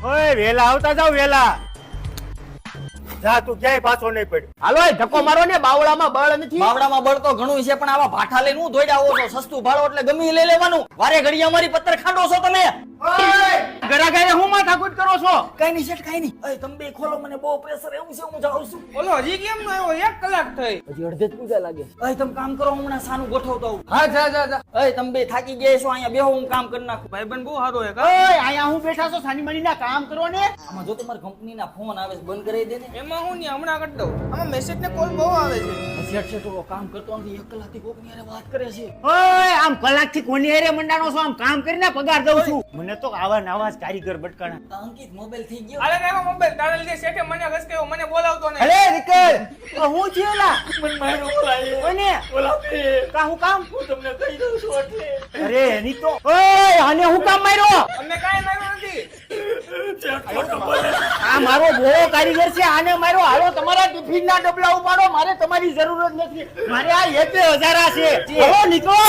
ઓય વેલા આવતા જાવ વેલા. જા તું ક્યાંય પાછો નહીં પડ્યો. હાલો એ ધક્કો મારો ને, બાવળામાં બળ નથી. બાવડામાં બળ તો ઘણું છે, પણ આવા ભાઠા લઈને હું દોડ્યા આવો છો? સસ્તું ભાડો એટલે ગમે લઈ લેવાનું. વારે ઘડી અમારી પત્તર ખાંડો છો તમે. ગરાગાએ હું માથાકૂટ કરો છો? કઈ નહીં શેઠ, કઈ નહીં. અય તમે બે ખોલો, મને બહુ પ્રેશર એવું છે, હું જાઉં છું. બોલો હજી કેમ નો આવ્યો? 1 કલાક થઈ. હજી અડધે જ પૂજા લાગે. અય તમે કામ કરો, હમણાં સાનું ગોઠવતો આવું. હા જા જા જા. અય તમે બે થાકી ગયા છો, અહીંયા બેહો, હું કામ કરી નાખું. ભાઈબંધ બહુ સારો હે કા? ઓય અહીંયા હું બેઠા છો, સાની મનીના કામ કરો ને. આમાં જો તમારી કંપનીના ફોન આવે છે, બંધ કરી દે ને. એમાં હું નહીં, હમણાં કરી દઉં. આમાં મેસેજ ને કોલ બહુ આવે છે. શેઠ શેઠ ઓલો કામ કરતો નથી, 1 કલાકથી કોકની હારે વાત કરે છે. ઓય આમ કલાકથી કોની હારે મંડાણો છો? આમ કામ કરીને પગાર દઉં છું. મને તો આવા નવા જ કારીગર બટકાણા. આ અંકિત મોબાઈલ થઈ ગયો. આલે એમાં મોબાઈલ તારે લીધે શેઠે મને ઘસકાયો, મને બોલાવતો નહીં. અલે નિકલ, હું થયો લા? મને માર્યો બોલાય. કોને? બોલાવે. કા હું કામ? હું તમને કહી દઉં છું એટલે. અરે એની તો ઓય આને હું કામ માર્યો? અમને કાંઈ માર્યું નથી. આ મારો બહુ કારીગર છે, આને માર્યો. હાલો તમારા ટિફિન ના ડબલા ઉપાડો, મારે તમારી જરૂર જ નથી. મારે આ 1000 છે. હાલો નીકળો.